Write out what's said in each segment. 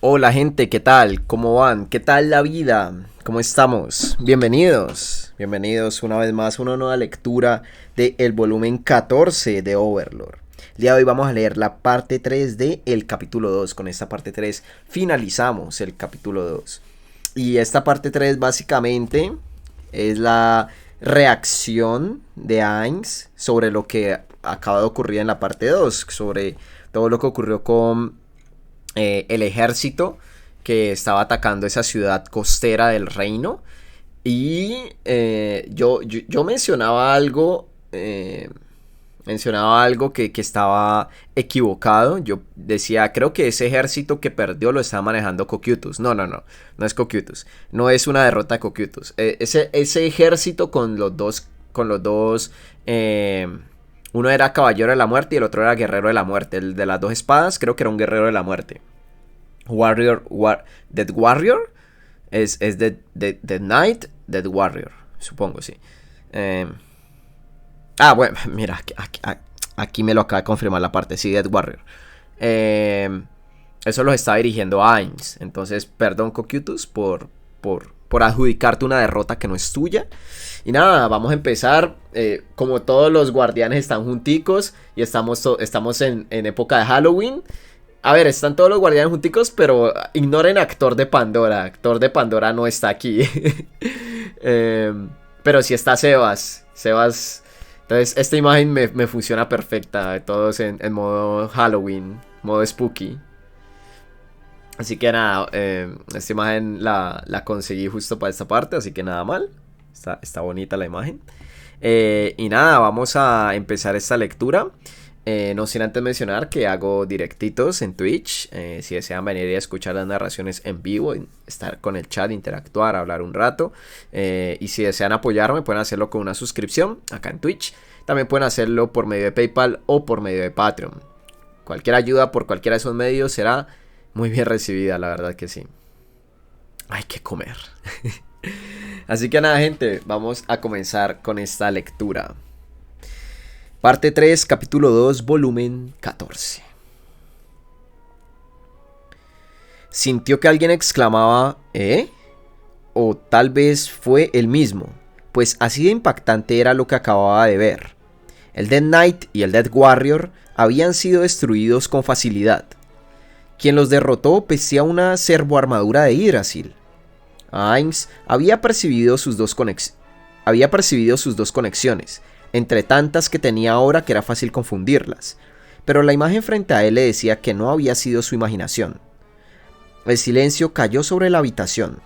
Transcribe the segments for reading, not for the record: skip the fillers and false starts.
Hola gente, ¿qué tal? ¿Cómo van? ¿Qué tal la vida? ¿Cómo estamos? Bienvenidos una vez más a una nueva lectura del volumen 14 de Overlord. El día de hoy vamos a leer la parte 3 del capítulo 2. Con esta parte 3 finalizamos el capítulo 2. Y esta parte 3 básicamente es la reacción de Ainz sobre lo que acaba de ocurrir en la parte 2, sobre todo lo que ocurrió con el ejército que estaba atacando esa ciudad costera del reino. Y yo mencionaba algo que estaba equivocado. Yo decía, creo que ese ejército que perdió lo estaba manejando Cocytus. No es Cocytus. No es una derrota de Cocytus. Ese ejército con los dos, uno era caballero de la muerte y el otro era guerrero de la muerte. El de las dos espadas creo que era un guerrero de la muerte. Dead Warrior es Dead Knight, Dead Warrior, supongo, sí. Bueno, mira, aquí me lo acaba de confirmar la parte, sí, Dead Warrior. Eso los está dirigiendo Ainz. Entonces, perdón, Cocytus, por adjudicarte una derrota que no es tuya. Y nada, vamos a empezar. Como todos los guardianes están junticos y estamos en época de Halloween. A ver, están todos los guardianes junticos, pero ignoren a Actor de Pandora. Actor de Pandora no está aquí. Pero sí está Sebas. Entonces, esta imagen me funciona perfecta. Todos en modo Halloween, modo spooky. Así que nada, esta imagen la conseguí justo para esta parte, así que nada mal. Está bonita la imagen. Y nada, vamos a empezar esta lectura. No sin antes mencionar que hago directitos en Twitch. Si desean venir y escuchar las narraciones en vivo, estar con el chat, interactuar, hablar un rato. Y si desean apoyarme, pueden hacerlo con una suscripción acá en Twitch. También pueden hacerlo por medio de PayPal o por medio de Patreon. Cualquier ayuda por cualquiera de esos medios será muy bien recibida, la verdad que sí. Hay que comer. Así que nada, gente, vamos a comenzar con esta lectura. Parte 3, capítulo 2, volumen 14. Sintió que alguien exclamaba, ¿eh? O tal vez fue él mismo, pues así de impactante era lo que acababa de ver. El Dead Knight y el Dead Warrior habían sido destruidos con facilidad. Quien los derrotó vestía una servoarmadura de Yggdrasil. Ainz había percibido sus dos conexiones, entre tantas que tenía ahora que era fácil confundirlas, pero la imagen frente a él le decía que no había sido su imaginación. El silencio cayó sobre la habitación.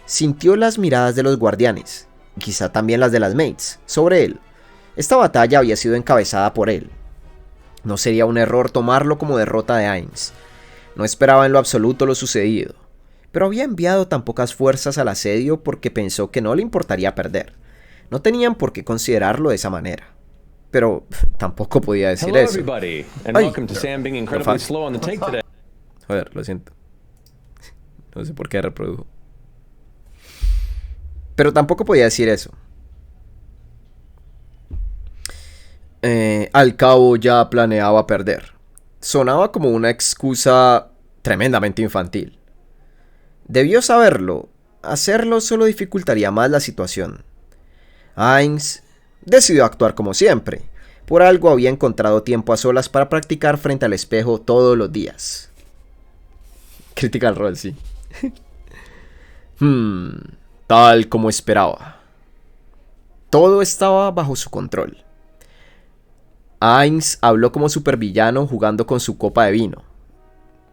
Sintió las miradas de los guardianes, y quizá también las de las mates, sobre él. Esta batalla había sido encabezada por él. No sería un error tomarlo como derrota de Ainz. No esperaba en lo absoluto lo sucedido, pero había enviado tan pocas fuerzas al asedio porque pensó que no le importaría perder. No tenían por qué considerarlo de esa manera. Pero tampoco podía decir eso. Joder, lo siento. No sé por qué reprodujo. Pero tampoco podía decir eso. Al cabo ya planeaba perder. Sonaba como una excusa tremendamente infantil. Debió saberlo. Hacerlo solo dificultaría más la situación. Ainz decidió actuar como siempre. Por algo había encontrado tiempo a solas para practicar frente al espejo todos los días. Critical Role, sí. Tal como esperaba. Todo estaba bajo su control. Ainz habló como supervillano jugando con su copa de vino.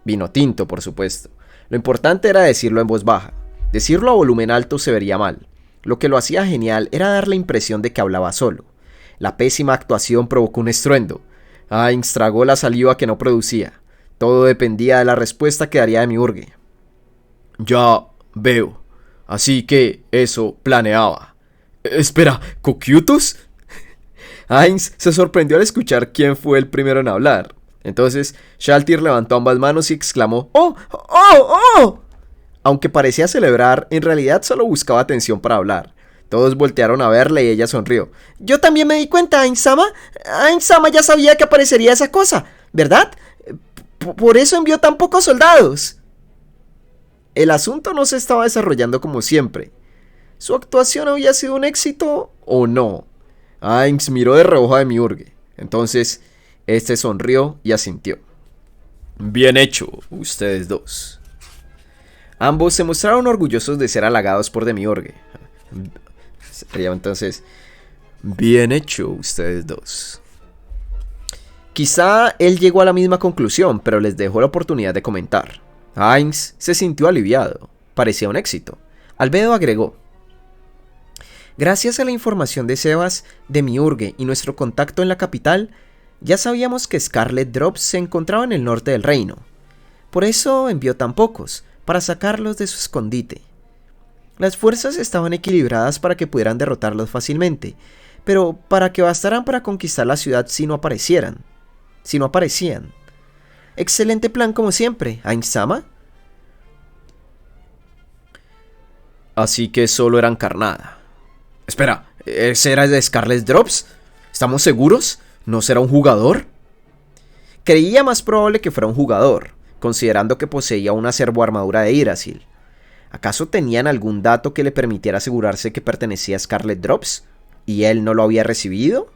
Vino tinto, por supuesto. Lo importante era decirlo en voz baja. Decirlo a volumen alto se vería mal. Lo que lo hacía genial era dar la impresión de que hablaba solo. La pésima actuación provocó un estruendo. Ainz tragó la saliva que no producía. Todo dependía de la respuesta que daría de Demiurge. Ya veo. Así que eso planeaba. Espera, ¿Cocytus? Ainz se sorprendió al escuchar quién fue el primero en hablar. Entonces Shaltir levantó ambas manos y exclamó ¡Oh! ¡Oh! ¡Oh! Aunque parecía celebrar, en realidad solo buscaba atención para hablar. Todos voltearon a verle y ella sonrió. Yo también me di cuenta, Ainz-sama. Ainz-sama ya sabía que aparecería esa cosa, ¿verdad? Por eso envió tan pocos soldados. El asunto no se estaba desarrollando como siempre. ¿Su actuación había sido un éxito o no? Ainz miró de reojo a Demiurge. Entonces, este sonrió y asintió. Bien hecho, ustedes dos. Ambos se mostraron orgullosos de ser halagados por Demiurge. Sería entonces, bien hecho, ustedes dos. Quizá él llegó a la misma conclusión, pero les dejó la oportunidad de comentar. Ainz se sintió aliviado. Parecía un éxito. Albedo agregó. Gracias a la información de Sebas, Demiurge y nuestro contacto en la capital, ya sabíamos que Scarlet Drops se encontraba en el norte del reino. Por eso envió tan pocos, para sacarlos de su escondite. Las fuerzas estaban equilibradas para que pudieran derrotarlos fácilmente, pero para que bastaran para conquistar la ciudad si no aparecían. Excelente plan como siempre, Ainz-sama. Así que solo eran carnada. Espera, ¿ese era de Scarlet Drops? ¿Estamos seguros? ¿No será un jugador? Creía más probable que fuera un jugador, considerando que poseía una servoarmadura de Yggdrasil. ¿Acaso tenían algún dato que le permitiera asegurarse que pertenecía a Scarlet Drops? ¿Y él no lo había recibido?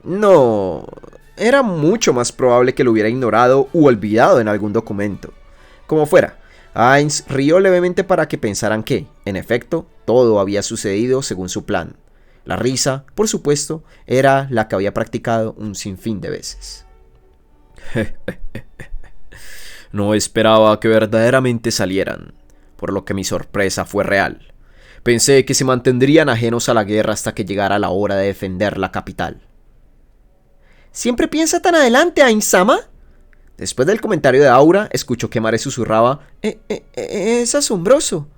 No, era mucho más probable que lo hubiera ignorado u olvidado en algún documento. Como fuera, Ainz rió levemente para que pensaran que, en efecto, todo había sucedido según su plan. La risa, por supuesto, era la que había practicado un sinfín de veces. No esperaba que verdaderamente salieran, por lo que mi sorpresa fue real. Pensé que se mantendrían ajenos a la guerra hasta que llegara la hora de defender la capital. ¿Siempre piensa tan adelante, Ainz-sama? Después del comentario de Aura, escuchó que Mare susurraba, es asombroso.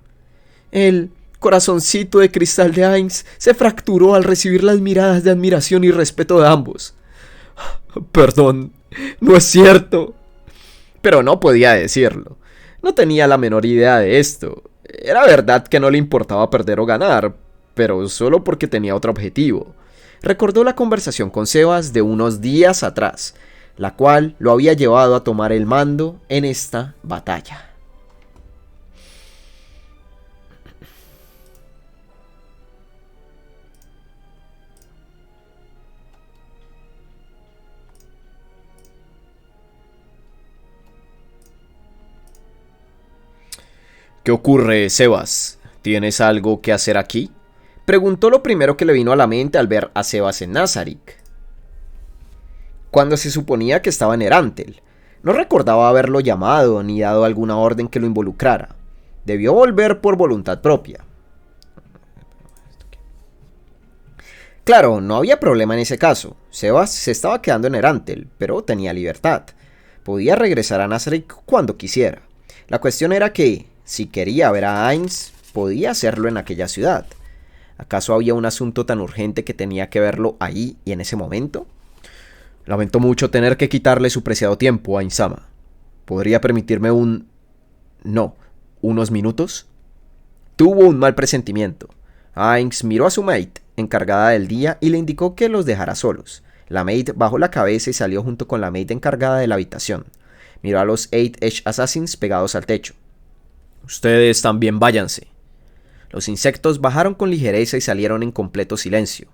El corazoncito de cristal de Ainz se fracturó al recibir las miradas de admiración y respeto de ambos. Perdón, no es cierto. Pero no podía decirlo. No tenía la menor idea de esto. Era verdad que no le importaba perder o ganar, pero solo porque tenía otro objetivo. Recordó la conversación con Sebas de unos días atrás, la cual lo había llevado a tomar el mando en esta batalla. ¿Qué ocurre, Sebas? ¿Tienes algo que hacer aquí? Preguntó lo primero que le vino a la mente al ver a Sebas en Nazarick, cuando se suponía que estaba en Erantel. No recordaba haberlo llamado ni dado alguna orden que lo involucrara. Debió volver por voluntad propia. Claro, no había problema en ese caso. Sebas se estaba quedando en Erantel, pero tenía libertad. Podía regresar a Nazarick cuando quisiera. La cuestión era que, si quería ver a Ainz, podía hacerlo en aquella ciudad. ¿Acaso había un asunto tan urgente que tenía que verlo ahí y en ese momento? Lamento mucho tener que quitarle su preciado tiempo, Ainz-sama. ¿Podría permitirme unos minutos? Tuvo un mal presentimiento. Ainz miró a su maid, encargada del día, y le indicó que los dejara solos. La maid bajó la cabeza y salió junto con la maid encargada de la habitación. Miró a los 8 Assassins pegados al techo. Ustedes también váyanse. Los insectos bajaron con ligereza y salieron en completo silencio.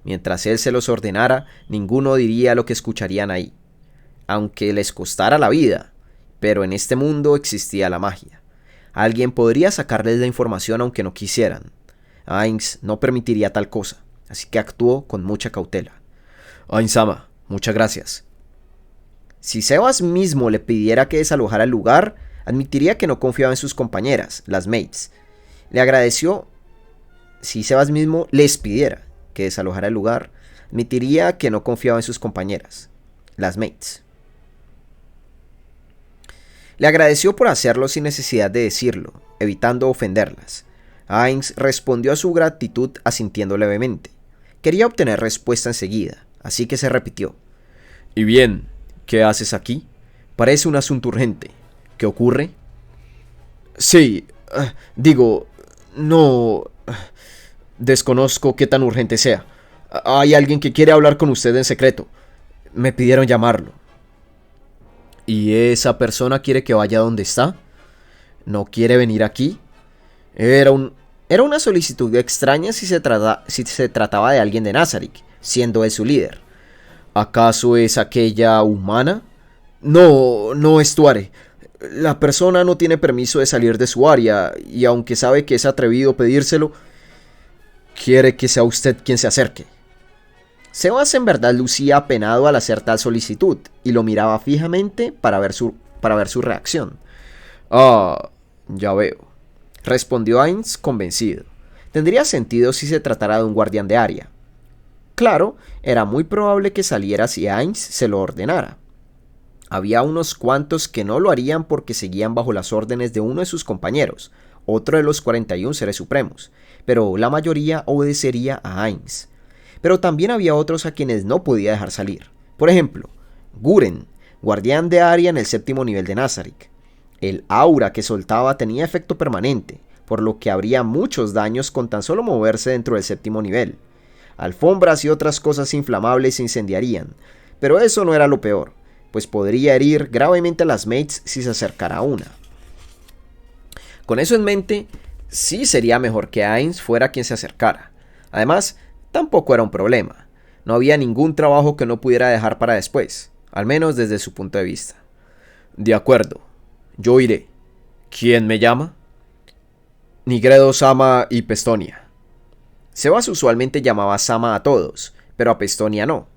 Mientras él se los ordenara, ninguno diría lo que escucharían ahí. Aunque les costara la vida, pero en este mundo existía la magia. Alguien podría sacarles la información aunque no quisieran. Ainz no permitiría tal cosa, así que actuó con mucha cautela. Ainz-sama, muchas gracias. Si Sebas mismo le pidiera que desalojara el lugar, admitiría que no confiaba en sus compañeras, las maids. Le agradeció. Si Sebas mismo les pidiera que desalojara el lugar, admitiría que no confiaba en sus compañeras, las maids. Le agradeció por hacerlo sin necesidad de decirlo, evitando ofenderlas. Ainz respondió a su gratitud asintiendo levemente. Quería obtener respuesta enseguida, así que se repitió. ¿Y bien, qué haces aquí? Parece un asunto urgente. ¿Qué ocurre? Sí, no... Desconozco qué tan urgente sea. Hay alguien que quiere hablar con usted en secreto. Me pidieron llamarlo. ¿Y esa persona quiere que vaya donde está? ¿No quiere venir aquí? Era una solicitud extraña si se trataba de alguien de Nazarick, siendo él su líder. ¿Acaso es aquella humana? No, no es Tuare. La persona no tiene permiso de salir de su área, y aunque sabe que es atrevido pedírselo, quiere que sea usted quien se acerque. Sebas en verdad lucía apenado al hacer tal solicitud, y lo miraba fijamente para ver su reacción. Ah, ya veo, respondió Ainz convencido. Tendría sentido si se tratara de un guardián de área. Claro, era muy probable que saliera si Ainz se lo ordenara. Había unos cuantos que no lo harían porque seguían bajo las órdenes de uno de sus compañeros, otro de los 41 seres supremos, pero la mayoría obedecería a Ainz. Pero también había otros a quienes no podía dejar salir. Por ejemplo, Guren, guardián de área en el 7º nivel de Nazarick. El aura que soltaba tenía efecto permanente, por lo que habría muchos daños con tan solo moverse dentro del 7º nivel. Alfombras y otras cosas inflamables se incendiarían, pero eso no era lo peor, pues podría herir gravemente a las mates si se acercara a una. Con eso en mente, sí sería mejor que Ainz fuera quien se acercara. Además, tampoco era un problema. No había ningún trabajo que no pudiera dejar para después, al menos desde su punto de vista. De acuerdo, yo iré. ¿Quién me llama? Nigredo, Sama y Pestonia. Sebas usualmente llamaba Sama a todos, pero a Pestonia no,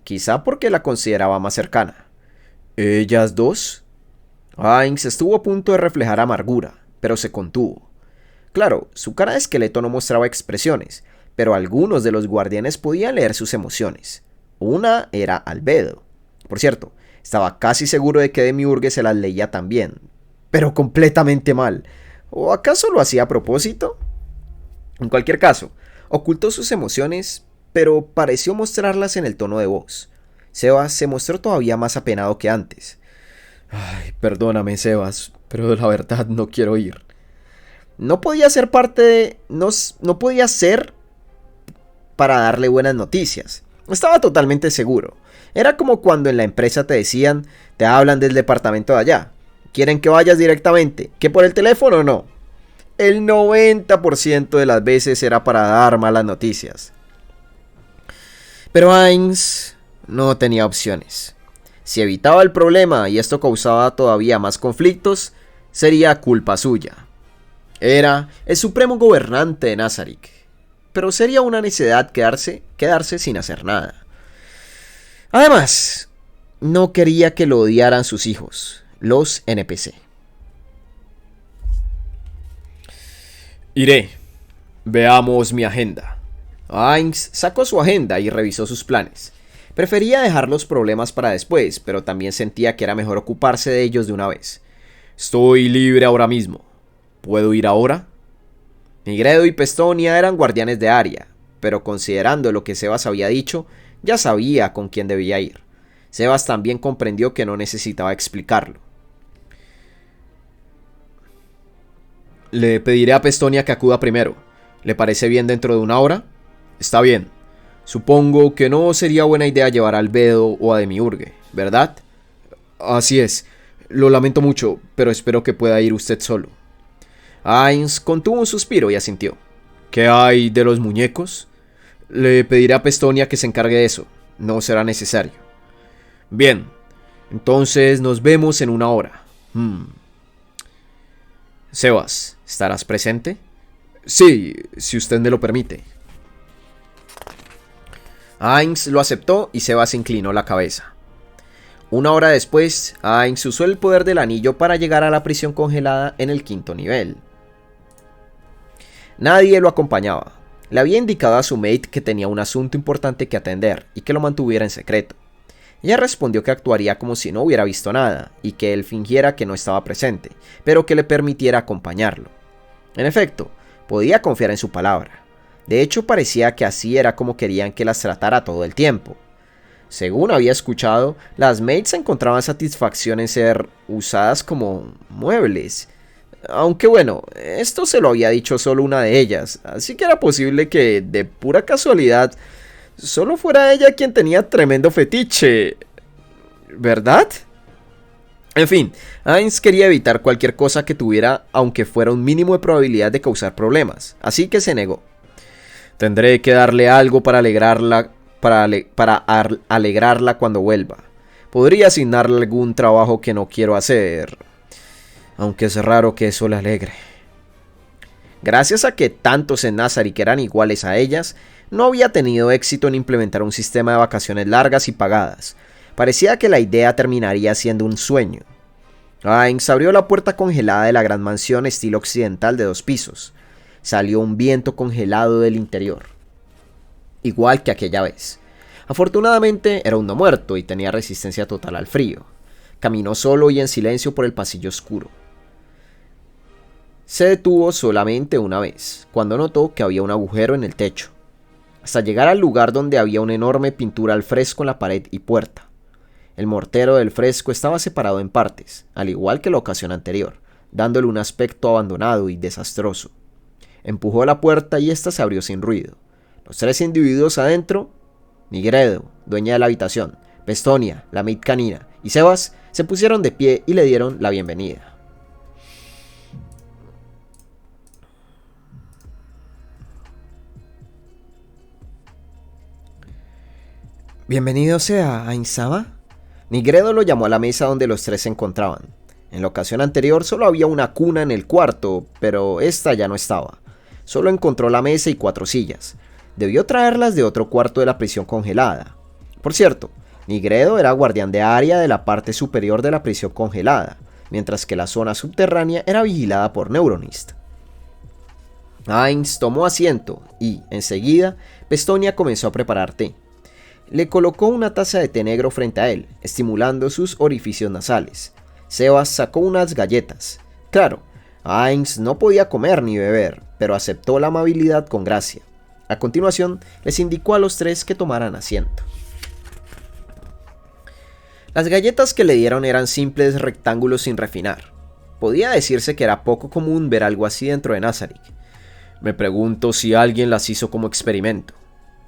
quizá porque la consideraba más cercana. ¿Ellas dos? Ainz estuvo a punto de reflejar amargura, pero se contuvo. Claro, su cara de esqueleto no mostraba expresiones, pero algunos de los guardianes podían leer sus emociones. Una era Albedo. Por cierto, estaba casi seguro de que Demiurge se las leía también, pero completamente mal. ¿O acaso lo hacía a propósito? En cualquier caso, ocultó sus emociones, pero pareció mostrarlas en el tono de voz. Sebas se mostró todavía más apenado que antes. Ay, perdóname, Sebas, pero la verdad no quiero ir. No podía ser no podía ser para darle buenas noticias. Estaba totalmente seguro. Era como cuando en la empresa te decían, te hablan del departamento de allá. Quieren que vayas directamente, que por el teléfono no. El 90% de las veces era para dar malas noticias. Pero Ainz no tenía opciones. Si evitaba el problema y esto causaba todavía más conflictos, sería culpa suya. Era el supremo gobernante de Nazarick, pero sería una necedad quedarse sin hacer nada. Además, no quería que lo odiaran sus hijos, los NPC. Iré. Veamos mi agenda. Ainz sacó su agenda y revisó sus planes. Prefería dejar los problemas para después, pero también sentía que era mejor ocuparse de ellos de una vez. Estoy libre ahora mismo. ¿Puedo ir ahora? Nigredo y Pestonia eran guardianes de área, pero considerando lo que Sebas había dicho, ya sabía con quién debía ir. Sebas también comprendió que no necesitaba explicarlo. Le pediré a Pestonia que acuda primero. ¿Le parece bien dentro de una hora? Está bien. Supongo que no sería buena idea llevar a Albedo o a Demiurge, ¿verdad? Así es. Lo lamento mucho, pero espero que pueda ir usted solo. Ainz contuvo un suspiro y asintió. ¿Qué hay de los muñecos? Le pediré a Pestonia que se encargue de eso. No será necesario. Bien. Entonces nos vemos en una hora. Sebas, ¿estarás presente? Sí, si usted me lo permite. Ainz lo aceptó y Sebas inclinó la cabeza. Una hora después, Ainz usó el poder del anillo para llegar a la prisión congelada en el 5º nivel. Nadie lo acompañaba. Le había indicado a su mate que tenía un asunto importante que atender y que lo mantuviera en secreto. Ella respondió que actuaría como si no hubiera visto nada y que él fingiera que no estaba presente, pero que le permitiera acompañarlo. En efecto, podía confiar en su palabra. De hecho, parecía que así era como querían que las tratara todo el tiempo. Según había escuchado, las mates encontraban satisfacción en ser usadas como muebles. Aunque bueno, esto se lo había dicho solo una de ellas, así que era posible que, de pura casualidad, solo fuera ella quien tenía tremendo fetiche, ¿verdad? En fin, Ainz quería evitar cualquier cosa que tuviera, aunque fuera un mínimo de probabilidad de causar problemas, así que se negó. Tendré que darle algo para alegrarla cuando vuelva. Podría asignarle algún trabajo que no quiero hacer, aunque es raro que eso le alegre. Gracias a que tantos en Nazarick eran iguales a ellas, no había tenido éxito en implementar un sistema de vacaciones largas y pagadas. Parecía que la idea terminaría siendo un sueño. Ainz abrió la puerta congelada de la gran mansión estilo occidental de 2 pisos. Salió un viento congelado del interior, igual que aquella vez. Afortunadamente era un no muerto y tenía resistencia total al frío. Caminó solo y en silencio por el pasillo oscuro. Se detuvo solamente una vez, cuando notó que había un agujero en el techo, hasta llegar al lugar donde había una enorme pintura al fresco en la pared y puerta. El mortero del fresco estaba separado en partes, al igual que la ocasión anterior, dándole un aspecto abandonado y desastroso. Empujó la puerta y ésta se abrió sin ruido. Los 3 individuos adentro, Nigredo, dueña de la habitación, Pestonia, la maid canina, y Sebas, se pusieron de pie y le dieron la bienvenida. Bienvenido sea, Ainz-sama. Nigredo lo llamó a la mesa donde los 3 se encontraban. En la ocasión anterior solo había una cuna en el cuarto, pero esta ya no estaba. Solo encontró la mesa y 4 sillas. Debió traerlas de otro cuarto de la prisión congelada. Por cierto, Nigredo era guardián de área de la parte superior de la prisión congelada, mientras que la zona subterránea era vigilada por Neuronist. Ainz tomó asiento y, enseguida, Pestonia comenzó a preparar té. Le colocó una taza de té negro frente a él, estimulando sus orificios nasales. Sebas sacó unas galletas. Claro, Ainz no podía comer ni beber, pero aceptó la amabilidad con gracia. A continuación, les indicó a los 3 que tomaran asiento. Las galletas que le dieron eran simples rectángulos sin refinar. Podía decirse que era poco común ver algo así dentro de Nazarick. Me pregunto si alguien las hizo como experimento.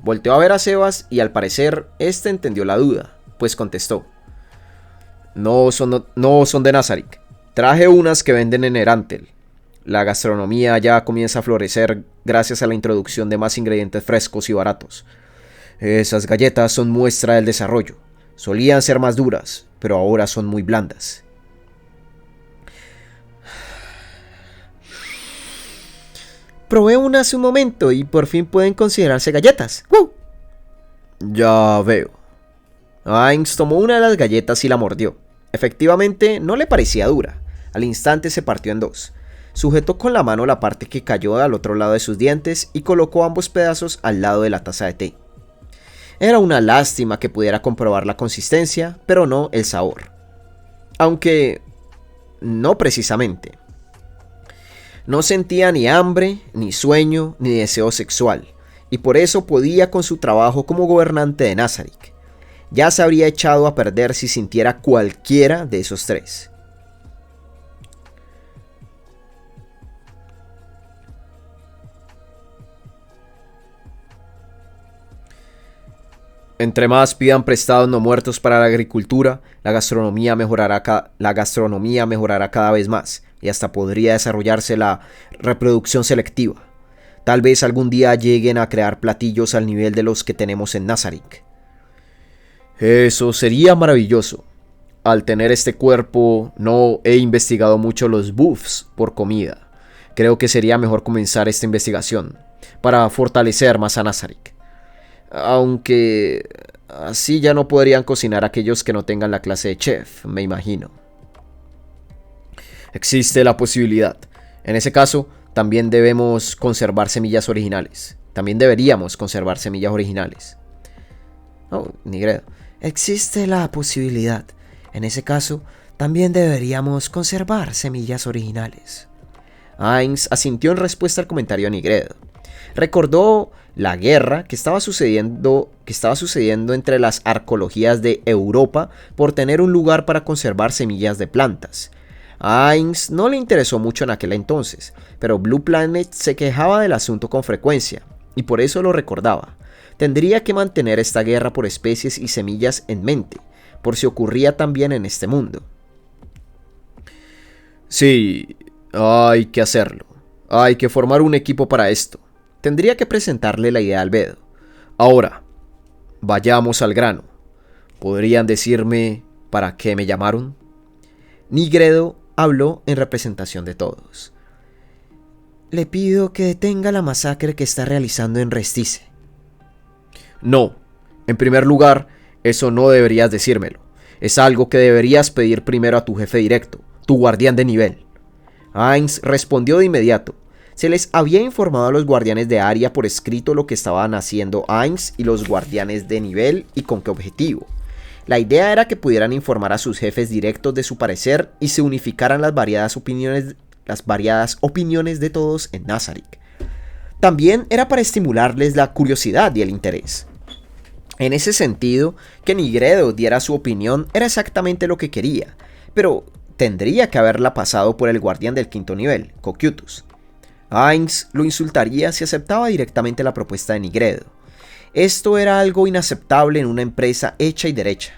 Volteó a ver a Sebas y al parecer este entendió la duda, pues contestó: No son de Nazarick. Traje unas que venden en Erantel. La gastronomía ya comienza a florecer gracias a la introducción de más ingredientes frescos y baratos. Esas galletas son muestra del desarrollo. Solían ser más duras, pero ahora son muy blandas. Probé una hace un momento y por fin pueden considerarse galletas. ¡Woo! Ya veo. Ainz tomó una de las galletas y la mordió. Efectivamente, no le parecía dura. Al instante se partió en 2. Sujetó con la mano la parte que cayó al otro lado de sus dientes y colocó ambos pedazos al lado de la taza de té. Era una lástima que pudiera comprobar la consistencia, pero no el sabor. Aunque no precisamente. No sentía ni hambre, ni sueño, ni deseo sexual, y por eso podía con su trabajo como gobernante de Nazarick. Ya se habría echado a perder si sintiera cualquiera de esos 3. Entre más pidan prestados no muertos para la agricultura, la gastronomía mejorará cada vez más, y hasta podría desarrollarse la reproducción selectiva. Tal vez algún día lleguen a crear platillos al nivel de los que tenemos en Nazarick. Eso sería maravilloso. Al tener este cuerpo, no he investigado mucho los buffs por comida. Creo que sería mejor comenzar esta investigación, para fortalecer más a Nazarick. Aunque así ya no podrían cocinar aquellos que no tengan la clase de chef, me imagino. Existe la posibilidad. En ese caso, también deberíamos conservar semillas originales. Oh, Nigredo. Existe la posibilidad. En ese caso, también deberíamos conservar semillas originales. Ainz asintió en respuesta al comentario de Nigredo. Recordó la guerra que estaba sucediendo entre las arqueologías de Europa por tener un lugar para conservar semillas de plantas. A Ainz no le interesó mucho en aquel entonces, pero Blue Planet se quejaba del asunto con frecuencia, y por eso lo recordaba. Tendría que mantener esta guerra por especies y semillas en mente, por si ocurría también en este mundo. Sí, hay que hacerlo. Hay que formar un equipo para esto. Tendría que presentarle la idea a Albedo. Ahora, vayamos al grano. ¿Podrían decirme para qué me llamaron? Nigredo habló en representación de todos. Le pido que detenga la masacre que está realizando en Restice. No, en primer lugar, eso no deberías decírmelo. Es algo que deberías pedir primero a tu jefe directo, tu guardián de nivel. Ainz respondió de inmediato. Se les había informado a los guardianes de área por escrito lo que estaban haciendo Ainz y los guardianes de nivel y con qué objetivo. La idea era que pudieran informar a sus jefes directos de su parecer y se unificaran las variadas opiniones de todos en Nazarick. También era para estimularles la curiosidad y el interés. En ese sentido, que Nigredo diera su opinión era exactamente lo que quería, pero tendría que haberla pasado por el guardián del quinto nivel, Cocytus. Ainz lo insultaría si aceptaba directamente la propuesta de Nigredo. Esto era algo inaceptable en una empresa hecha y derecha.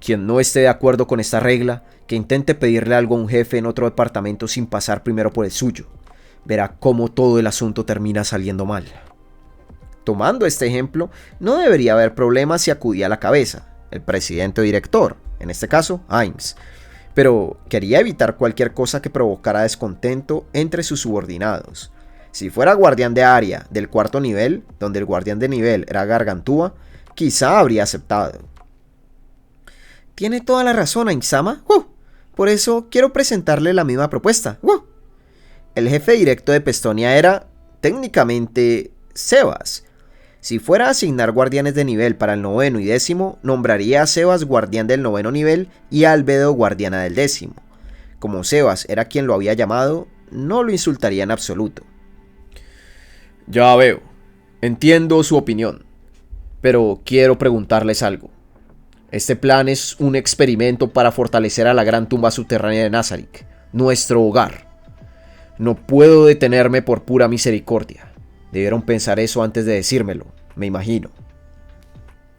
Quien no esté de acuerdo con esta regla, que intente pedirle algo a un jefe en otro departamento sin pasar primero por el suyo, verá cómo todo el asunto termina saliendo mal. Tomando este ejemplo, no debería haber problema si acudía a la cabeza, el presidente o director, en este caso, Ainz, pero quería evitar cualquier cosa que provocara descontento entre sus subordinados. Si fuera guardián de área del cuarto nivel, donde el guardián de nivel era Gargantúa, quizá habría aceptado. Tiene toda la razón, Ainz-sama. Por eso quiero presentarle la misma propuesta. El jefe directo de Pestonia era, técnicamente, Sebas. Si fuera a asignar guardianes de nivel para el noveno y décimo, nombraría a Sebas guardián del noveno nivel y a Albedo guardiana del décimo. Como Sebas era quien lo había llamado, no lo insultaría en absoluto. Ya veo, entiendo su opinión, pero quiero preguntarles algo. Este plan es un experimento para fortalecer a la gran tumba subterránea de Nazarick, nuestro hogar. No puedo detenerme por pura misericordia. Debieron pensar eso antes de decírmelo, me imagino.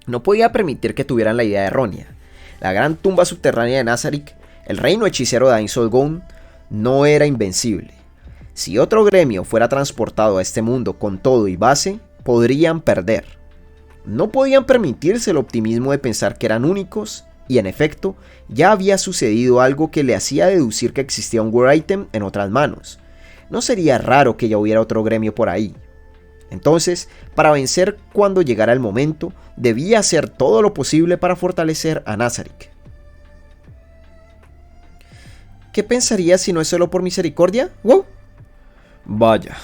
No podía permitir que tuvieran la idea errónea. La gran tumba subterránea de Nazarick, el reino hechicero de Ain Solgón, no era invencible. Si otro gremio fuera transportado a este mundo con todo y base, podrían perder. No podían permitirse el optimismo de pensar que eran únicos, y en efecto, ya había sucedido algo que le hacía deducir que existía un War Item en otras manos. No sería raro que ya hubiera otro gremio por ahí. Entonces, para vencer cuando llegara el momento, debía hacer todo lo posible para fortalecer a Nazarick. ¿Qué pensaría si no es solo por misericordia? ¡Wow! Vaya.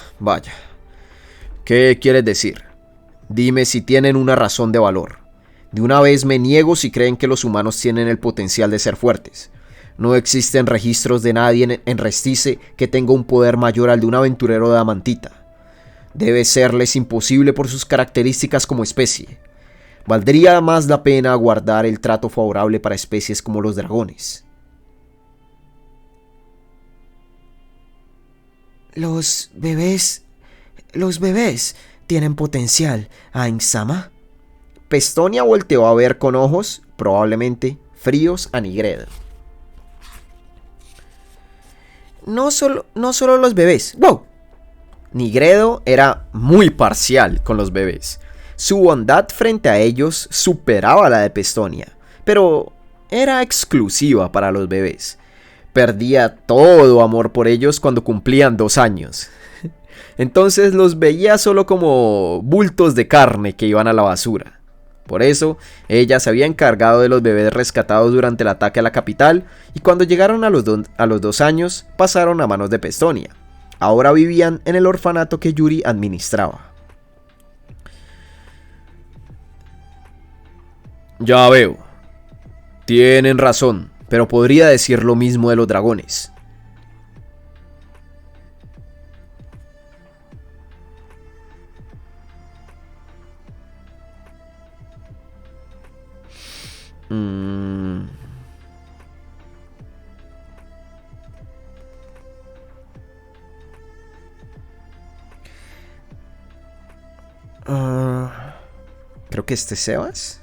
¿Qué quieres decir? Dime si tienen una razón de valor. De una vez me niego si creen que los humanos tienen el potencial de ser fuertes. No existen registros de nadie en Restice que tenga un poder mayor al de un aventurero de Amantita. Debe serles imposible por sus características como especie. Valdría más la pena guardar el trato favorable para especies como los dragones. Los bebés tienen potencial, Ainz-sama. Pestonia volteó a ver con ojos, probablemente fríos, a Nigredo. No solo los bebés. ¡Wow! Nigredo era muy parcial con los bebés. Su bondad frente a ellos superaba la de Pestonia, pero era exclusiva para los bebés. Perdía todo amor por ellos cuando cumplían 2 años. Entonces los veía solo como bultos de carne que iban a la basura. Por eso, ella se había encargado de los bebés rescatados durante el ataque a la capital, y cuando llegaron a los 2 años, pasaron a manos de Pestonia. Ahora vivían en el orfanato que Yuri administraba. Ya veo. Tienen razón, pero podría decir lo mismo de los dragones. Creo que este es Sebas.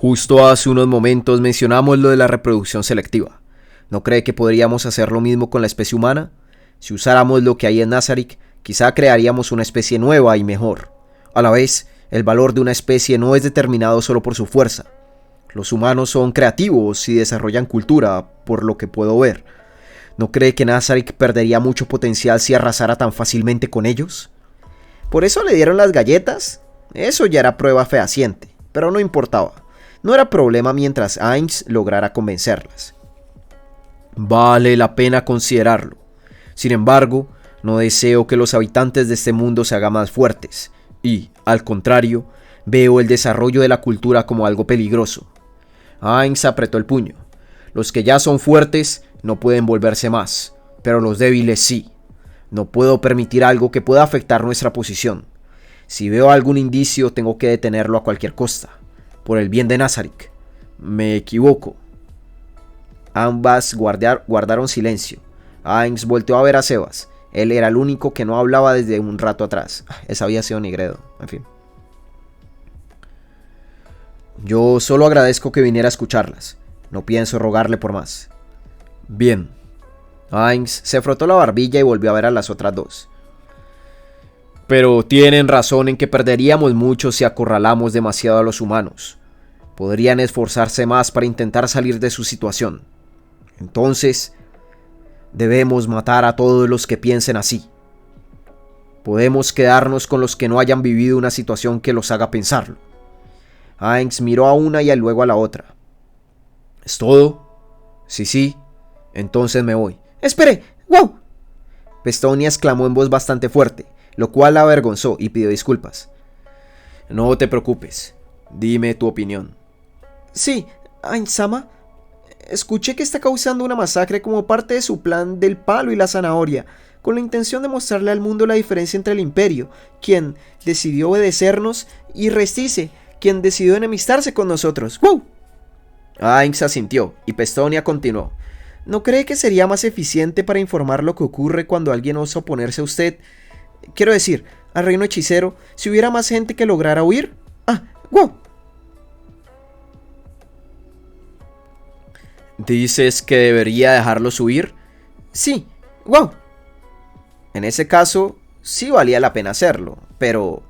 Justo hace unos momentos mencionamos lo de la reproducción selectiva. ¿No cree que podríamos hacer lo mismo con la especie humana? Si usáramos lo que hay en Nazarick, quizá crearíamos una especie nueva y mejor. A la vez, el valor de una especie no es determinado solo por su fuerza. Los humanos son creativos y desarrollan cultura, por lo que puedo ver. ¿No cree que Nazarick perdería mucho potencial si arrasara tan fácilmente con ellos? ¿Por eso le dieron las galletas? Eso ya era prueba fehaciente, pero no importaba. No era problema mientras Ainz lograra convencerlas. Vale la pena considerarlo. Sin embargo, no deseo que los habitantes de este mundo se hagan más fuertes, y, al contrario, veo el desarrollo de la cultura como algo peligroso. Ainz apretó el puño. Los que ya son fuertes no pueden volverse más, pero los débiles sí. No puedo permitir algo que pueda afectar nuestra posición. Si veo algún indicio, tengo que detenerlo a cualquier costa, por el bien de Nazarick. Me equivoco. Ambas guardaron silencio. Ainz volteó a ver a Sebas. Él era el único que no hablaba desde un rato atrás. Esa había sido Nigredo, en fin. Yo solo agradezco que viniera a escucharlas. No pienso rogarle por más. Bien. Ainz se frotó la barbilla y volvió a ver a las otras dos. Pero tienen razón en que perderíamos mucho si acorralamos demasiado a los humanos. Podrían esforzarse más para intentar salir de su situación. Entonces, debemos matar a todos los que piensen así. Podemos quedarnos con los que no hayan vivido una situación que los haga pensarlo. Ainz miró a una y luego a la otra. ¿Es todo? Sí. Entonces me voy. ¡Espere! ¡Wow! Pestonia exclamó en voz bastante fuerte, lo cual la avergonzó y pidió disculpas. No te preocupes. Dime tu opinión. Sí, Ainz-sama. Escuché que está causando una masacre como parte de su plan del palo y la zanahoria, con la intención de mostrarle al mundo la diferencia entre el Imperio, quien decidió obedecernos, y Restice, quien decidió enemistarse con nosotros. ¡Wow! Ainz asintió, y Pestonia continuó. ¿No cree que sería más eficiente para informar lo que ocurre cuando alguien osa oponerse a usted? Quiero decir, al reino hechicero, si hubiera más gente que lograra huir. ¡Wow! ¿Dices que debería dejarlos huir? Sí, wow. En ese caso, sí valía la pena hacerlo, pero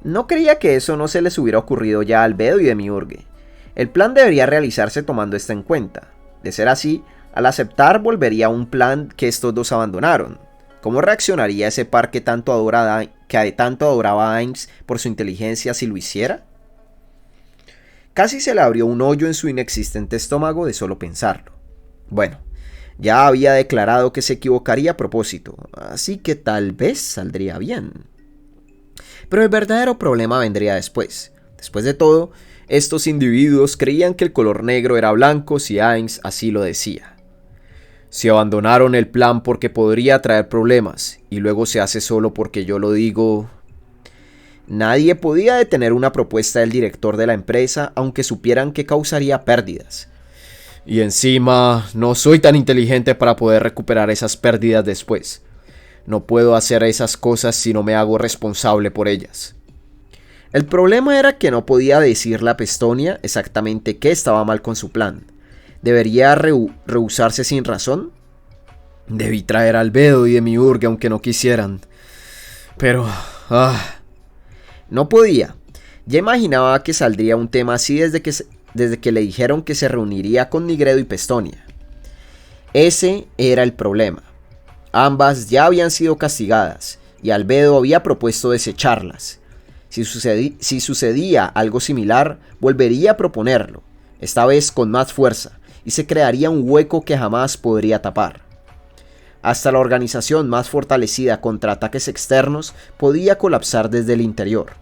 no creía que eso no se les hubiera ocurrido ya a Albedo y Demiurge. El plan debería realizarse tomando esto en cuenta. De ser así, al aceptar volvería a un plan que estos dos abandonaron. ¿Cómo reaccionaría ese par que tanto adoraba a Ainz por su inteligencia si lo hiciera? Casi se le abrió un hoyo en su inexistente estómago de solo pensarlo. Bueno, ya había declarado que se equivocaría a propósito, así que tal vez saldría bien. Pero el verdadero problema vendría después. Después de todo, estos individuos creían que el color negro era blanco si Ainz así lo decía. Si abandonaron el plan porque podría traer problemas y luego se hace solo porque yo lo digo. Nadie podía detener una propuesta del director de la empresa aunque supieran que causaría pérdidas. Y encima, no soy tan inteligente para poder recuperar esas pérdidas después. No puedo hacer esas cosas si no me hago responsable por ellas. El problema era que no podía decirle a Pestonia exactamente qué estaba mal con su plan. ¿Debería rehusarse sin razón? Debí traer a Albedo y Demiurge aunque no quisieran. Pero... no podía. Ya imaginaba que saldría un tema así desde que le dijeron que se reuniría con Nigredo y Pestonia. Ese era el problema. Ambas ya habían sido castigadas y Albedo había propuesto desecharlas. Si sucedía algo similar, volvería a proponerlo, esta vez con más fuerza, y se crearía un hueco que jamás podría tapar. Hasta la organización más fortalecida contra ataques externos podía colapsar desde el interior,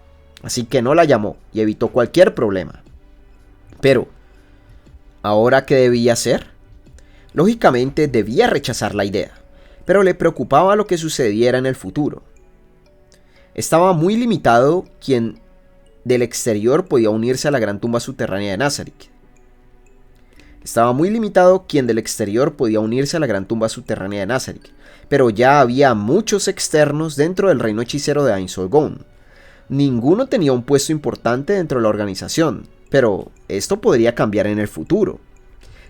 así que no la llamó y evitó cualquier problema. Pero, ¿ahora qué debía hacer? Lógicamente debía rechazar la idea, pero le preocupaba lo que sucediera en el futuro. Estaba muy limitado quien del exterior podía unirse a la gran tumba subterránea de Nazarick. Pero ya había muchos externos dentro del reino hechicero de Ainz Oogun. Ninguno tenía un puesto importante dentro de la organización, pero esto podría cambiar en el futuro.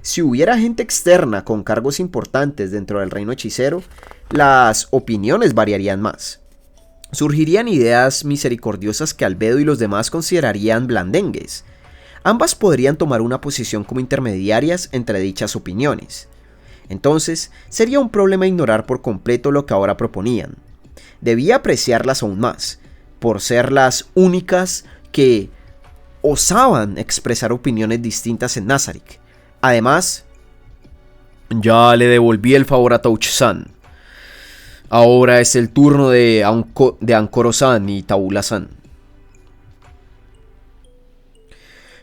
Si hubiera gente externa con cargos importantes dentro del reino hechicero, las opiniones variarían más. Surgirían ideas misericordiosas que Albedo y los demás considerarían blandengues. Ambas podrían tomar una posición como intermediarias entre dichas opiniones. Entonces, sería un problema ignorar por completo lo que ahora proponían. Debía apreciarlas aún más, por ser las únicas que osaban expresar opiniones distintas en Nazarick. Además, ya le devolví el favor a Touch-san. Ahora es el turno de Ankoro-san y Tabula-san.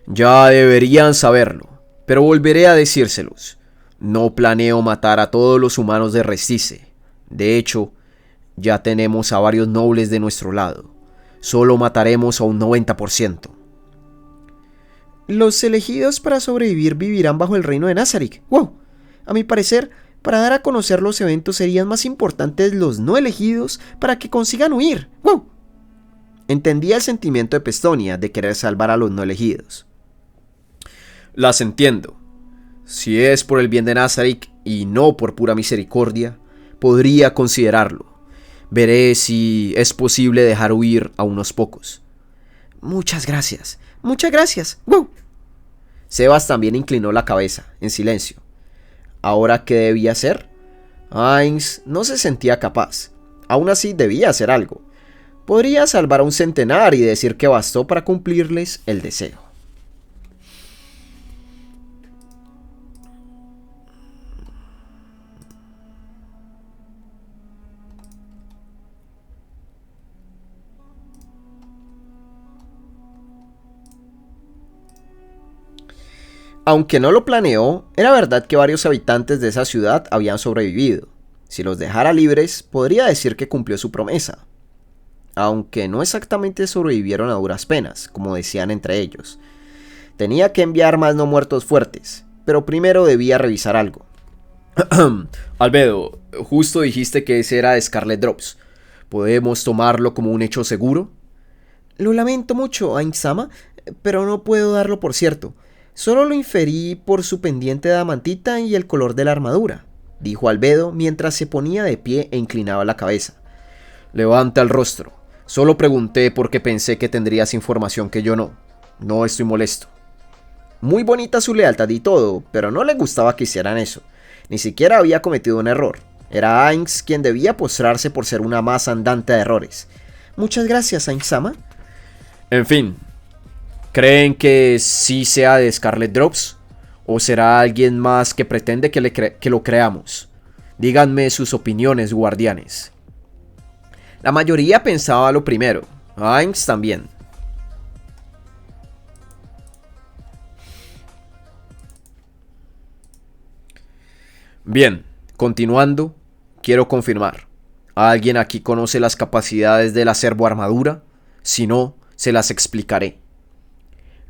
Ya deberían saberlo, pero volveré a decírselos. No planeo matar a todos los humanos de Restice. De hecho, ya tenemos a varios nobles de nuestro lado. Solo mataremos a un 90%. Los elegidos para sobrevivir vivirán bajo el reino de Nazarick. ¡Wow! A mi parecer, para dar a conocer los eventos serían más importantes los no elegidos para que consigan huir. ¡Wow! Entendía el sentimiento de Pestonia de querer salvar a los no elegidos. Las entiendo. Si es por el bien de Nazarick y no por pura misericordia, podría considerarlo. Veré si es posible dejar huir a unos pocos. Muchas gracias. Muchas gracias. ¡Wow! Sebas también inclinó la cabeza, en silencio. ¿Ahora qué debía hacer? Ainz no se sentía capaz. Aún así debía hacer algo. Podría salvar a un centenar y decir que bastó para cumplirles el deseo. Aunque no lo planeó, era verdad que varios habitantes de esa ciudad habían sobrevivido. Si los dejara libres, podría decir que cumplió su promesa. Aunque no exactamente sobrevivieron a duras penas, como decían entre ellos. Tenía que enviar más no muertos fuertes, pero primero debía revisar algo. Albedo, justo dijiste que ese era de Scarlet Drops. ¿Podemos tomarlo como un hecho seguro? Lo lamento mucho, Ainz-sama, pero no puedo darlo por cierto. Solo lo inferí por su pendiente de adamantita y el color de la armadura, dijo Albedo mientras se ponía de pie e inclinaba la cabeza. Levanta el rostro. Solo pregunté porque pensé que tendrías información que yo no. No estoy molesto. Muy bonita su lealtad y todo, pero no le gustaba que hicieran eso. Ni siquiera había cometido un error. Era Ainz quien debía postrarse por ser una masa andante de errores. Muchas gracias, Ainz-sama. En fin. ¿Creen que sí sea de Scarlet Drops? ¿O será alguien más que pretende que lo creamos? Díganme sus opiniones, guardianes. La mayoría pensaba lo primero. Ainz también. Bien, continuando, quiero confirmar. ¿Alguien aquí conoce las capacidades del acervo armadura? Si no, se las explicaré.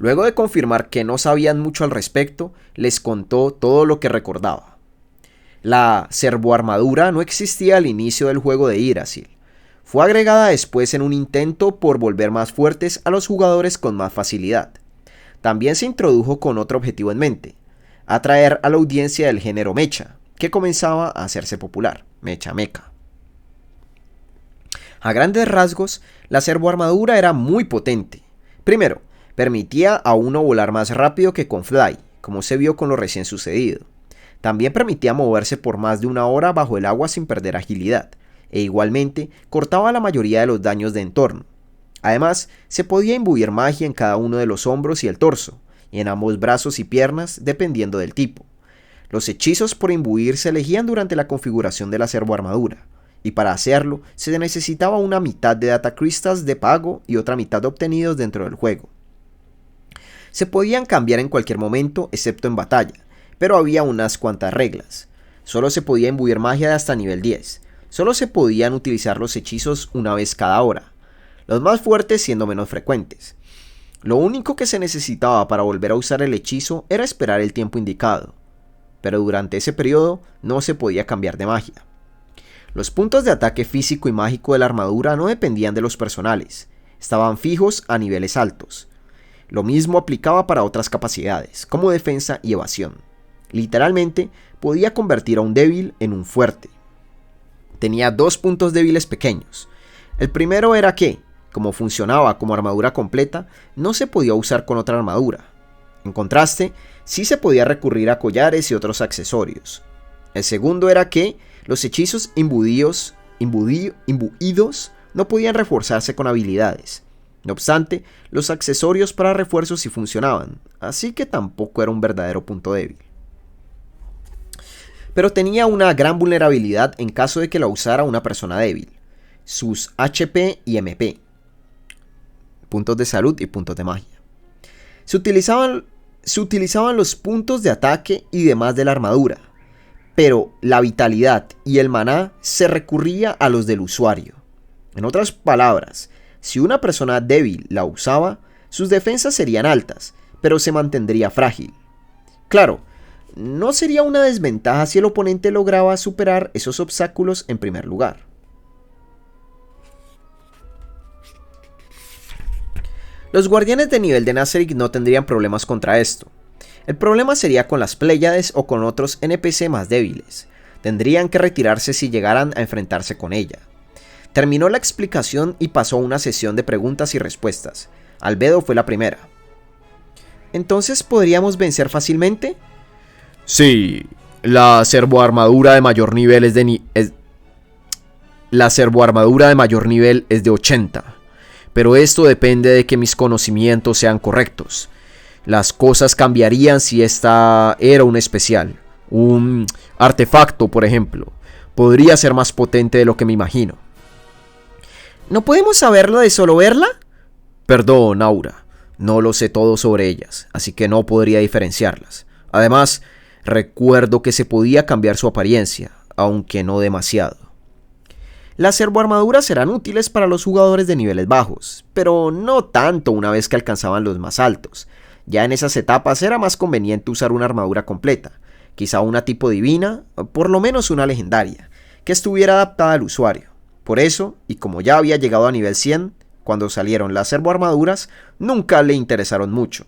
Luego de confirmar que no sabían mucho al respecto, les contó todo lo que recordaba. La servoarmadura no existía al inicio del juego de Yggdrasil. Fue agregada después en un intento por volver más fuertes a los jugadores con más facilidad. También se introdujo con otro objetivo en mente: atraer a la audiencia del género mecha, que comenzaba a hacerse popular, mecha mecha. A grandes rasgos, la servoarmadura era muy potente. Primero, permitía a uno volar más rápido que con Fly, como se vio con lo recién sucedido. También permitía moverse por más de una hora bajo el agua sin perder agilidad, e igualmente cortaba la mayoría de los daños de entorno. Además, se podía imbuir magia en cada uno de los hombros y el torso, y en ambos brazos y piernas, dependiendo del tipo. Los hechizos por imbuir se elegían durante la configuración de la servoarmadura, y para hacerlo se necesitaba una mitad de data crystals de pago y otra mitad obtenidos dentro del juego. Se podían cambiar en cualquier momento, excepto en batalla, pero había unas cuantas reglas. Solo se podía imbuir magia de hasta nivel 10. Solo se podían utilizar los hechizos una vez cada hora, los más fuertes siendo menos frecuentes. Lo único que se necesitaba para volver a usar el hechizo era esperar el tiempo indicado, pero durante ese periodo no se podía cambiar de magia. Los puntos de ataque físico y mágico de la armadura no dependían de los personales, estaban fijos a niveles altos. Lo mismo aplicaba para otras capacidades, como defensa y evasión. Literalmente, podía convertir a un débil en un fuerte. Tenía 2 puntos débiles pequeños. El primero era que, como funcionaba como armadura completa, no se podía usar con otra armadura. En contraste, sí se podía recurrir a collares y otros accesorios. El segundo era que los hechizos imbuidos no podían reforzarse con habilidades. No obstante, los accesorios para refuerzos sí funcionaban, así que tampoco era un verdadero punto débil. Pero tenía una gran vulnerabilidad en caso de que la usara una persona débil: sus HP y MP, puntos de salud y puntos de magia. Se utilizaban los puntos de ataque y demás de la armadura, pero la vitalidad y el maná se recurría a los del usuario. En otras palabras, si una persona débil la usaba, sus defensas serían altas, pero se mantendría frágil. Claro, no sería una desventaja si el oponente lograba superar esos obstáculos en primer lugar. Los guardianes de nivel de Nazarick no tendrían problemas contra esto. El problema sería con las Pléyades o con otros NPC más débiles. Tendrían que retirarse si llegaran a enfrentarse con ella. Terminó la explicación y pasó a una sesión de preguntas y respuestas. Albedo fue la primera. ¿Entonces podríamos vencer fácilmente? Sí, la servoarmadura de mayor nivel es de 80. Pero esto depende de que mis conocimientos sean correctos. Las cosas cambiarían si esta era un especial. Un artefacto, por ejemplo. Podría ser más potente de lo que me imagino. ¿No podemos saberlo de solo verla? Perdón, Aura. No lo sé todo sobre ellas, así que no podría diferenciarlas. Además, recuerdo que se podía cambiar su apariencia, aunque no demasiado. Las servoarmaduras serán útiles para los jugadores de niveles bajos, pero no tanto una vez que alcanzaban los más altos. Ya en esas etapas era más conveniente usar una armadura completa, quizá una tipo divina, o por lo menos una legendaria, que estuviera adaptada al usuario. Por eso, y como ya había llegado a nivel 100, cuando salieron las servoarmaduras, nunca le interesaron mucho.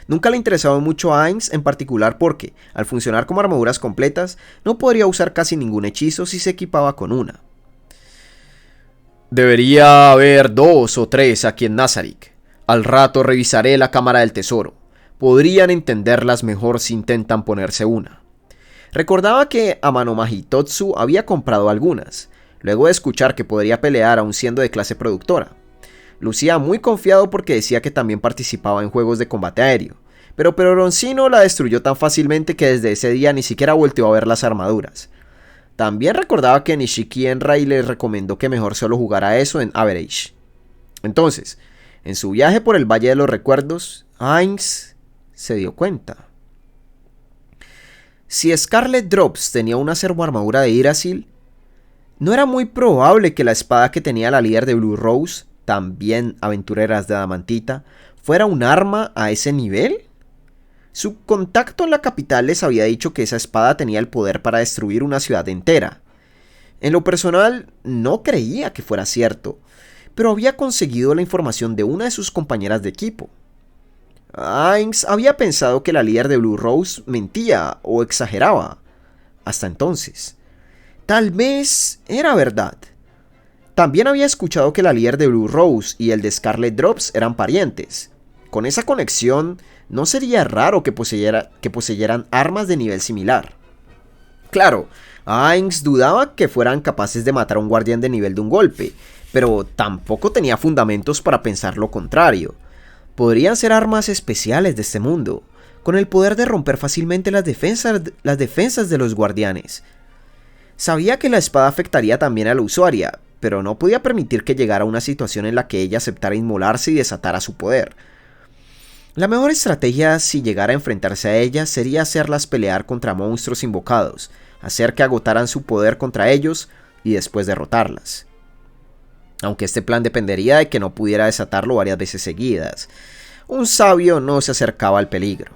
Nunca le interesaba mucho a Ainz en particular porque, al funcionar como armaduras completas, no podría usar casi ningún hechizo si se equipaba con una. Debería haber 2 o 3 aquí en Nazarick. Al rato revisaré la cámara del tesoro. Podrían entenderlas mejor si intentan ponerse una. Recordaba que Amano Mahitotsu había comprado algunas, luego de escuchar que podría pelear aun siendo de clase productora. Lucía muy confiado porque decía que también participaba en juegos de combate aéreo, pero Peroncino la destruyó tan fácilmente que desde ese día ni siquiera volvió a ver las armaduras. También recordaba que Nishiki Enrai le recomendó que mejor solo jugara eso en Average. Entonces, en su viaje por el Valle de los Recuerdos, Ainz se dio cuenta. Si Scarlet Drops tenía una servoarmadura de Yggdrasil, no era muy probable que la espada que tenía la líder de Blue Rose, también aventureras de Adamantita, fuera un arma a ese nivel. Su contacto en la capital les había dicho que esa espada tenía el poder para destruir una ciudad entera. En lo personal, no creía que fuera cierto, pero había conseguido la información de una de sus compañeras de equipo. Ainz había pensado que la líder de Blue Rose mentía o exageraba. Hasta entonces, tal vez era verdad. También había escuchado que la líder de Blue Rose y el de Scarlet Drops eran parientes. Con esa conexión, no sería raro que poseyeran armas de nivel similar. Claro, Ainz dudaba que fueran capaces de matar a un guardián de nivel de un golpe, pero tampoco tenía fundamentos para pensar lo contrario. Podrían ser armas especiales de este mundo, con el poder de romper fácilmente las defensas de los guardianes. Sabía que la espada afectaría también a la usuaria, pero no podía permitir que llegara a una situación en la que ella aceptara inmolarse y desatara su poder. La mejor estrategia si llegara a enfrentarse a ella sería hacerlas pelear contra monstruos invocados, hacer que agotaran su poder contra ellos y después derrotarlas. Aunque este plan dependería de que no pudiera desatarlo varias veces seguidas. Un sabio no se acercaba al peligro.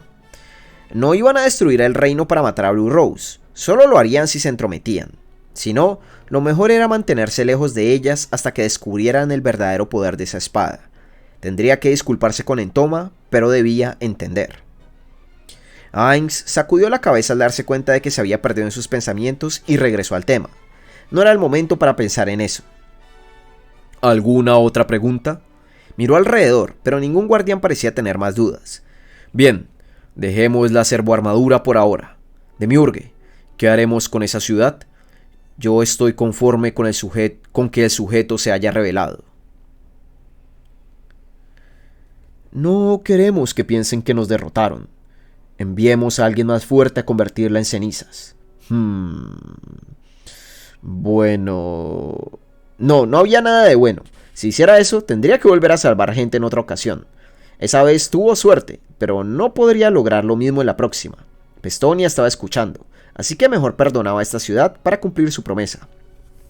No iban a destruir el reino para matar a Blue Rose, solo lo harían si se entrometían. Si no, lo mejor era mantenerse lejos de ellas hasta que descubrieran el verdadero poder de esa espada. Tendría que disculparse con Entoma, pero debía entender. Ainz sacudió la cabeza al darse cuenta de que se había perdido en sus pensamientos y regresó al tema. No era el momento para pensar en eso. ¿Alguna otra pregunta? Miró alrededor, pero ningún guardián parecía tener más dudas. Bien, dejemos la servoarmadura por ahora. Demiurge, ¿qué haremos con esa ciudad? Yo estoy conforme con que el sujeto se haya revelado. No queremos que piensen que nos derrotaron. Enviemos a alguien más fuerte a convertirla en cenizas. Bueno... No había nada de bueno. Si hiciera eso, tendría que volver a salvar gente en otra ocasión. Esa vez tuvo suerte, pero no podría lograr lo mismo en la próxima. Pestonia estaba escuchando, así que mejor perdonaba a esta ciudad para cumplir su promesa.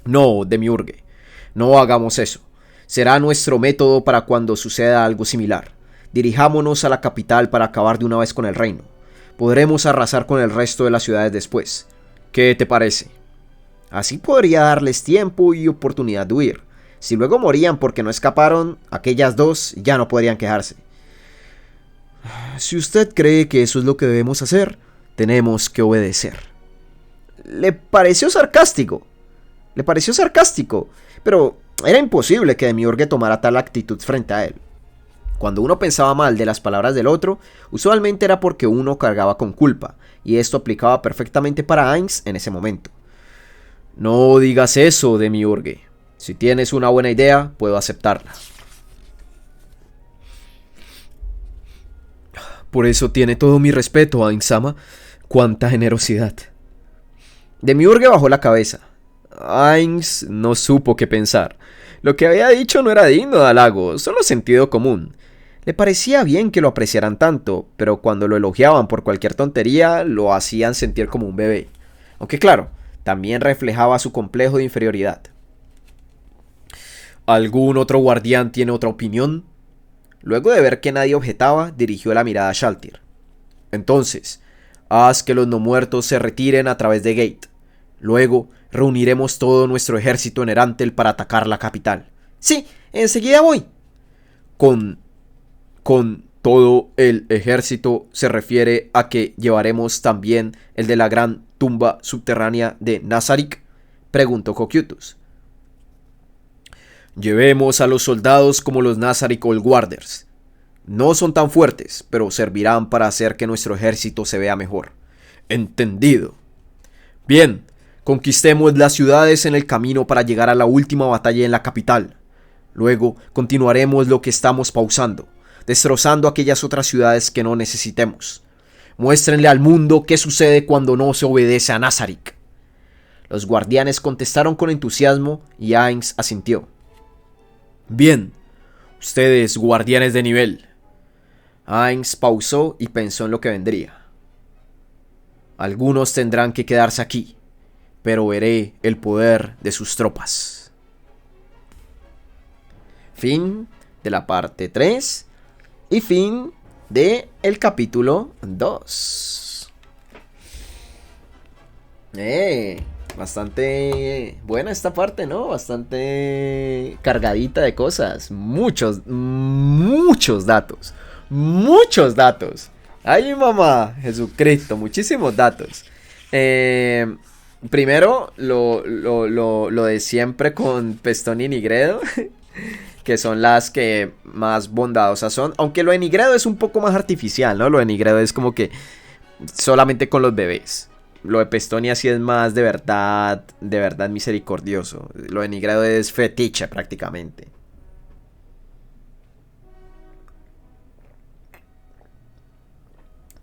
No, Demiurge, no hagamos eso. Será nuestro método para cuando suceda algo similar. Dirijámonos a la capital para acabar de una vez con el reino. Podremos arrasar con el resto de las ciudades después. ¿Qué te parece? Así podría darles tiempo y oportunidad de huir. Si luego morían porque no escaparon, aquellas dos ya no podrían quejarse. Si usted cree que eso es lo que debemos hacer, tenemos que obedecer. Le pareció sarcástico, pero era imposible que Demiurge tomara tal actitud frente a él. Cuando uno pensaba mal de las palabras del otro, usualmente era porque uno cargaba con culpa, y esto aplicaba perfectamente para Ainz en ese momento. No digas eso, Demiurge. Si tienes una buena idea, puedo aceptarla. Por eso tiene todo mi respeto, Ainz-sama. ¡Cuánta generosidad! Demiurge bajó la cabeza. Ainz no supo qué pensar. Lo que había dicho no era digno de halago, solo sentido común. Le parecía bien que lo apreciaran tanto, pero cuando lo elogiaban por cualquier tontería, lo hacían sentir como un bebé. Aunque claro, también reflejaba su complejo de inferioridad. ¿Algún otro guardián tiene otra opinión? Luego de ver que nadie objetaba, dirigió la mirada a Shaltir. Entonces, haz que los no muertos se retiren a través de Gate. Luego, reuniremos todo nuestro ejército en Erantel para atacar la capital. Sí, enseguida voy. Con todo el ejército se refiere a que llevaremos también el de la gran tumba subterránea de Nazarik, preguntó Cocytus. Llevemos a los soldados como los Nazarik Old Warders. No son tan fuertes, pero servirán para hacer que nuestro ejército se vea mejor. Entendido. Bien, conquistemos las ciudades en el camino para llegar a la última batalla en la capital. Luego continuaremos lo que estamos pausando, destrozando aquellas otras ciudades que no necesitemos. Muéstrenle al mundo qué sucede cuando no se obedece a Nazarik. Los guardianes contestaron con entusiasmo y Ainz asintió. Bien, ustedes guardianes de nivel. Ainz pausó y pensó en lo que vendría. Algunos tendrán que quedarse aquí, pero veré el poder de sus tropas. Fin de la parte 3 y fin de el capítulo 2. Bastante buena esta parte, ¿no? Bastante cargadita de cosas. Muchos datos. Muchos datos. Ay, mamá, Jesucristo, muchísimos datos. Primero, lo de siempre con Pestonia y Nigredo, que son las que más bondadosas son. Aunque lo de Nigredo es un poco más artificial, ¿no? Lo de Nigredo es como que solamente con los bebés. Lo de Pestonia sí es más de verdad misericordioso. Lo de Nigredo es fetiche prácticamente.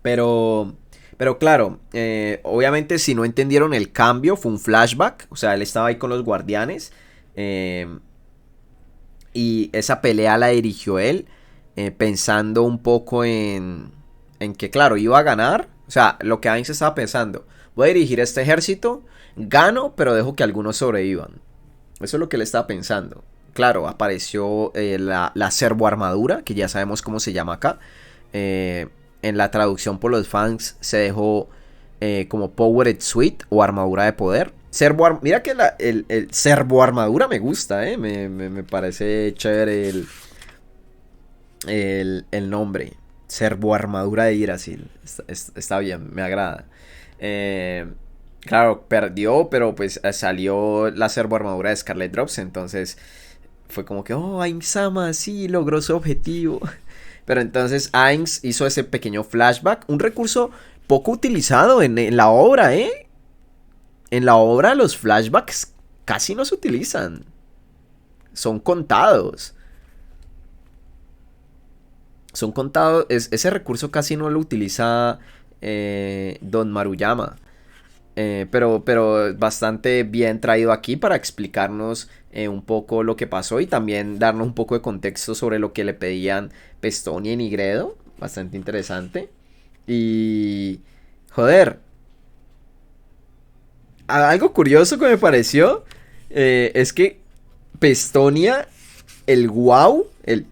Pero claro, obviamente si no entendieron el cambio, fue un flashback. O sea, él estaba ahí con los guardianes. Y esa pelea la dirigió él, pensando un poco en que, claro, iba a ganar. O sea, lo que Ainz estaba pensando: voy a dirigir este ejército, gano, pero dejo que algunos sobrevivan. Eso es lo que él estaba pensando. Claro, apareció la servoarmadura, que ya sabemos cómo se llama acá. En la traducción por los fans se dejó como Powered Suite o armadura de poder. Mira que el servoarmadura me gusta, me parece chévere el nombre. Servoarmadura de Yggdrasil. Está bien, me agrada. Claro, perdió, pero pues salió la servoarmadura de Scarlet Drops. Entonces fue como que, oh, Ainz-sama sí logró su objetivo. Pero entonces Ainz hizo ese pequeño flashback. Un recurso poco utilizado en la obra, ¿eh? En la obra los flashbacks casi no se utilizan. Son contados. Son contados. Ese recurso casi no lo utiliza Don Maruyama. Pero bastante bien traído aquí para explicarnos un poco lo que pasó y también darnos un poco de contexto sobre lo que le pedían Pestonia y Nigredo. Bastante interesante. Y... joder. Algo curioso que me pareció es que Pestonia, el wow, el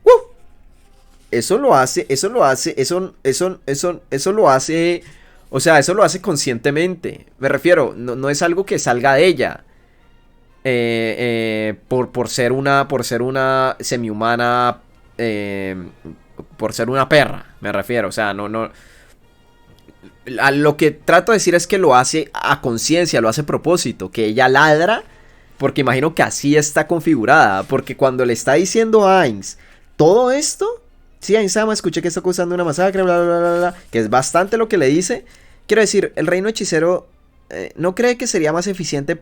eso lo hace, eso lo hace o sea, eso lo hace conscientemente. Me refiero, no es algo que salga de ella. Por ser una semihumana. Por ser una perra, me refiero. O sea, no. A lo que trato de decir es que lo hace a conciencia, lo hace a propósito. Que ella ladra, porque imagino que así está configurada. Porque cuando le está diciendo a Ainz todo esto. Sí, Ainz-sama, escuché que está causando una masacre, bla, bla, bla, bla, que es bastante lo que le dice. Quiero decir, el reino hechicero no cree que sería más eficiente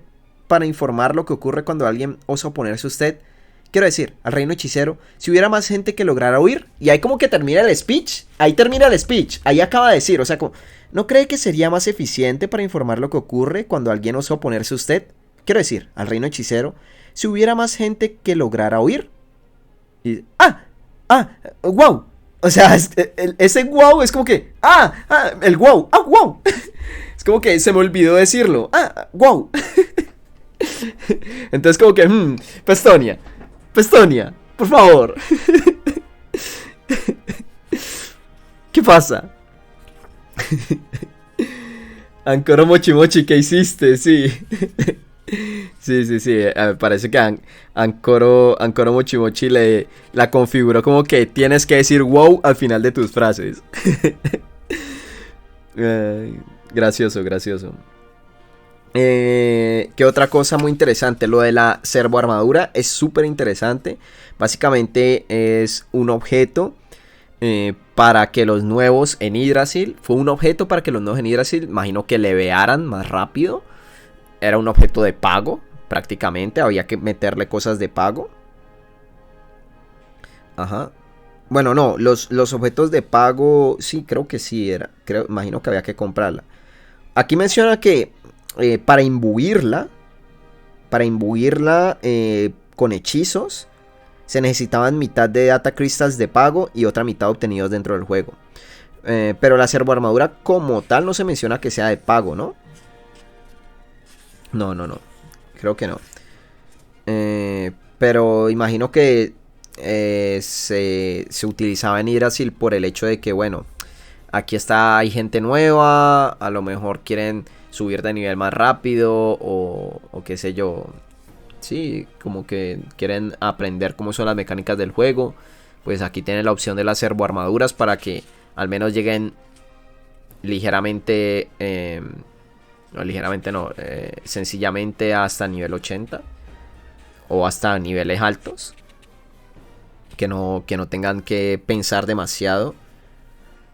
para informar lo que ocurre cuando alguien osa oponerse a usted. Quiero decir, al reino hechicero, si hubiera más gente que lograra huir, y ahí como que termina el speech, ahí acaba de decir, o sea, como, ¿no cree que sería más eficiente para informar lo que ocurre cuando alguien osa oponerse a usted? Quiero decir, al reino hechicero, si hubiera más gente que lograra huir. Y, wow. O sea, ese wow es como que, el wow, wow. Es como que se me olvidó decirlo. Wow. Entonces como que, Pestonia, por favor. ¿Qué pasa? Ancoro Mochimochi, ¿qué hiciste? Sí. Sí. Me parece que Ancoro Mochimochi la configuró como que tienes que decir wow al final de tus frases. Gracioso. ¿Qué otra cosa muy interesante? Lo de la servoarmadura es súper interesante. Básicamente es un objeto para que los nuevos en Yggdrasil. Fue un objeto para que los nuevos en Yggdrasil, imagino que levearan más rápido. Era un objeto de pago, prácticamente. Había que meterle cosas de pago. Ajá. Bueno, no, los objetos de pago, sí, creo que sí era. Imagino que había que comprarla. Aquí menciona que para imbuirla con hechizos, se necesitaban mitad de data crystals de pago y otra mitad obtenidos dentro del juego. Pero la servoarmadura como tal no se menciona que sea de pago, ¿no? No. Creo que no. Pero imagino que se utilizaba en Yggdrasil por el hecho de que, bueno, aquí hay gente nueva, a lo mejor quieren subir de nivel más rápido o qué sé yo. Sí, como que quieren aprender cómo son las mecánicas del juego. Pues aquí tienen la opción de las servoarmaduras para que al menos lleguen ligeramente... sencillamente hasta nivel 80 o hasta niveles altos, que no tengan que pensar demasiado,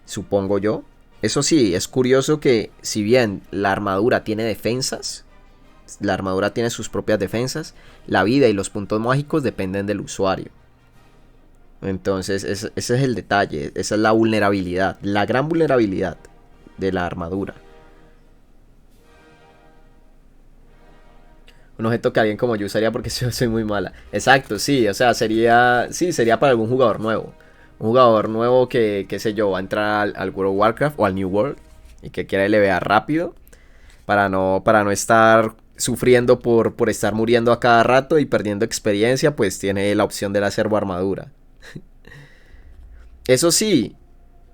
supongo yo. Eso sí, es curioso que si bien la armadura tiene defensas, la armadura tiene sus propias defensas, la vida y los puntos mágicos dependen del usuario. Entonces ese es el detalle, esa es la vulnerabilidad, la gran vulnerabilidad de la armadura. Un objeto que alguien como yo usaría porque yo soy muy mala. Exacto, sí, o sea, sería para algún jugador nuevo. Un jugador nuevo que, qué sé yo, va a entrar al World of Warcraft o al New World y que quiera levear rápido para no estar sufriendo por estar muriendo a cada rato y perdiendo experiencia, pues tiene la opción de la servoarmadura. Eso sí,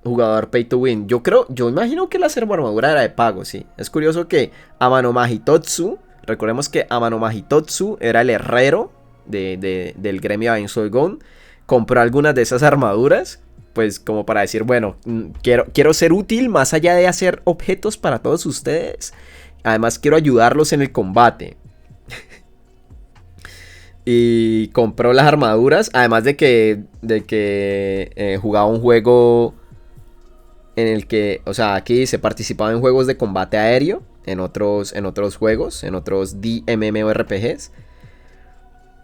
jugador pay to win. Yo imagino que la servoarmadura era de pago, sí. Es curioso que Amano Mahitotsu, recordemos que Amano Mahitotsu era el herrero del gremio Ainz Ooal Gown, compró algunas de esas armaduras pues como para decir, bueno, quiero ser útil más allá de hacer objetos para todos ustedes. Además quiero ayudarlos en el combate. Y compró las armaduras, además de que jugaba un juego en el que, o sea, aquí se participaba en juegos de combate aéreo, en otros juegos, en otros MMORPGs.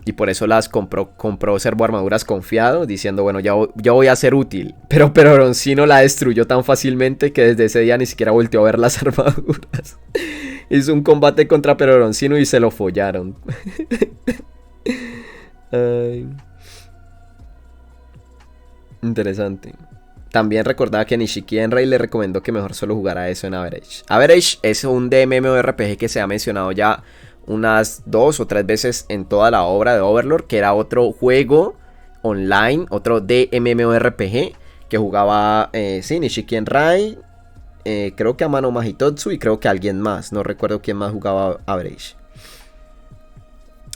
Y por eso las compró Servo Armaduras confiado, diciendo, bueno, ya voy a ser útil. Pero Oroncino la destruyó tan fácilmente que desde ese día ni siquiera volteó a ver las armaduras. Hizo un combate contra Oroncino y se lo follaron. Ay. Interesante. También recordaba que Nishiki Enrei le recomendó que mejor solo jugara eso en Average. Average es un DMMORPG que se ha mencionado ya unas 2 o 3 veces en toda la obra de Overlord, que era otro juego online, otro DMMORPG que jugaba, sí, Nishiki Enrei, creo que Amano Mahitotsu y creo que alguien más, no recuerdo quién más jugaba Average.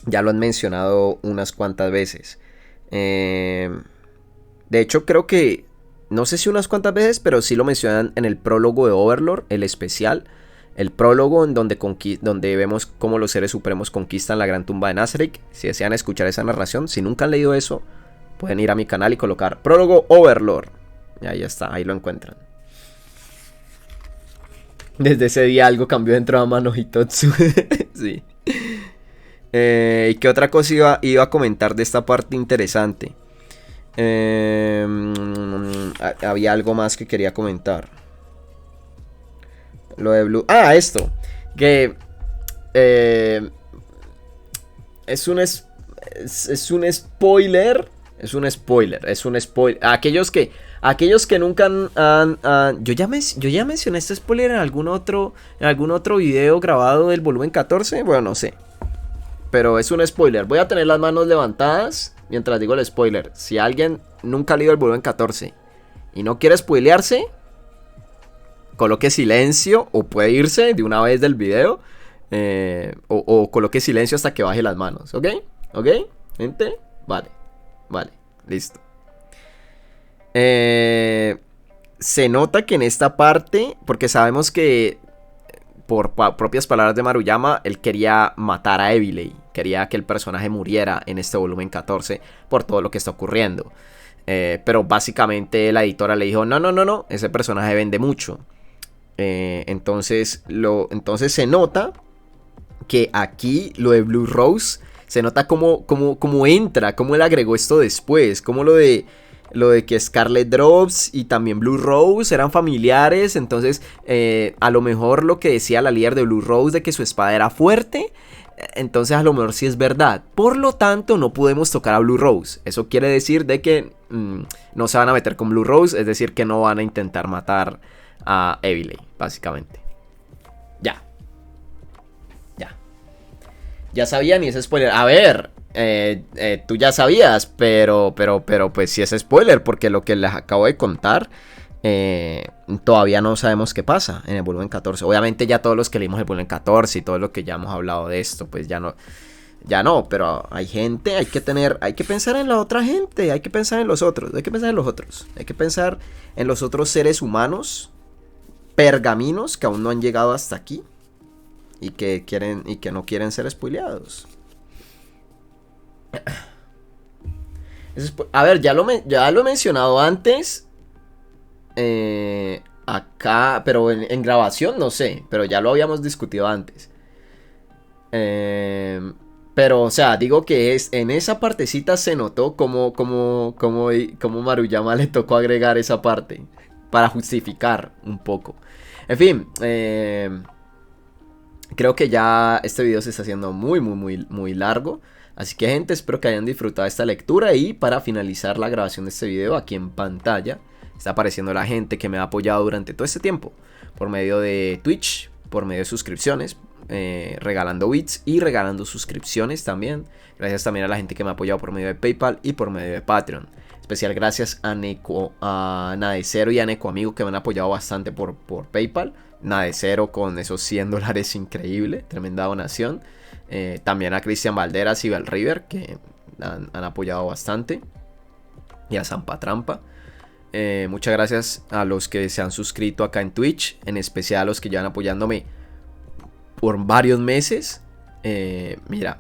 Ya lo han mencionado unas cuantas veces. De hecho, creo que, no sé si unas cuantas veces, pero sí lo mencionan en el prólogo de Overlord, el especial. El prólogo en donde vemos cómo los seres supremos conquistan la gran tumba de Nazarick. Si desean escuchar esa narración, si nunca han leído eso, pueden ir a mi canal y colocar prólogo Overlord. Y ahí está, ahí lo encuentran. Desde ese día algo cambió dentro de Amano Hitotsu. Sí. ¿Y qué otra cosa iba a comentar de esta parte interesante? Había algo más que quería comentar. Lo de Blue. Ah, esto. Que es un spoiler. Es un spoiler. Aquellos que nunca han yo ya mencioné este spoiler en algún otro video grabado del volumen 14. Bueno, no sé. Pero es un spoiler. Voy a tener las manos levantadas mientras digo el spoiler. Si alguien nunca ha leído el volumen 14 y no quiere spoilearse, coloque silencio o puede irse de una vez del video. O coloque silencio hasta que baje las manos. ¿Ok? ¿Ok? ¿Gente? Vale. Listo. Se nota que en esta parte, porque sabemos que por propias palabras de Maruyama, él quería matar a Evilei. Quería que el personaje muriera en este volumen 14 por todo lo que está ocurriendo. Pero básicamente la editora le dijo, no, ese personaje vende mucho. Entonces se nota que aquí lo de Blue Rose, se nota cómo entra, cómo él agregó esto después, cómo lo de que Scarlet Drops y también Blue Rose eran familiares. Entonces a lo mejor lo que decía la líder de Blue Rose de que su espada era fuerte, entonces a lo mejor sí es verdad. Por lo tanto no podemos tocar a Blue Rose. Eso quiere decir de que no se van a meter con Blue Rose, es decir que no van a intentar matar a Evilei, básicamente. Ya sabían y ese spoiler. A ver, tú ya sabías, pero pues sí es spoiler, porque lo que les acabo de contar, todavía no sabemos qué pasa en el volumen 14. Obviamente ya todos los que leímos el volumen 14 y todo lo que ya hemos hablado de esto, pues ya no, pero hay gente, hay que pensar en la otra gente, hay que pensar en los otros, hay que pensar en los otros seres humanos pergaminos que aún no han llegado hasta aquí y que no quieren ser spoileados. A ver, ya lo he mencionado antes acá, pero en grabación no sé, pero ya lo habíamos discutido antes. Pero, o sea, digo que en esa partecita se notó como Maruyama le tocó agregar esa parte para justificar un poco. En fin, creo que ya este video se está haciendo muy largo. Así que, gente, espero que hayan disfrutado esta lectura. Y para finalizar la grabación de este video, aquí en pantalla está apareciendo la gente que me ha apoyado durante todo este tiempo, por medio de Twitch, por medio de suscripciones, regalando bits y regalando suscripciones también. Gracias también a la gente que me ha apoyado por medio de PayPal y por medio de Patreon. Especial gracias a Nadecero y a Neko Amigo, que me han apoyado bastante por PayPal. Nadecero con esos $100, increíble, tremenda donación. También a Cristian Valderas y Bel River, que han apoyado bastante. Y a Zampa Trampa. Muchas gracias a los que se han suscrito acá en Twitch, en especial a los que llevan apoyándome por varios meses. Mira,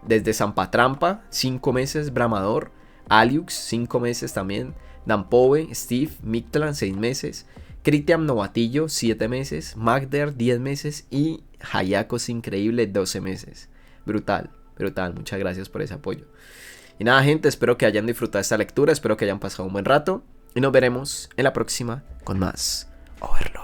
desde Zampatrampa, 5 meses, Bramador, Aliux, 5 meses también, Dampove, Steve, Mictlan, 6 meses, Critiam Novatillo, 7 meses, Magder, 10 meses y Hayakos Increíble, 12 meses. Brutal, brutal, muchas gracias por ese apoyo. Y nada, gente, espero que hayan disfrutado esta lectura, espero que hayan pasado un buen rato y nos veremos en la próxima con más Overlord.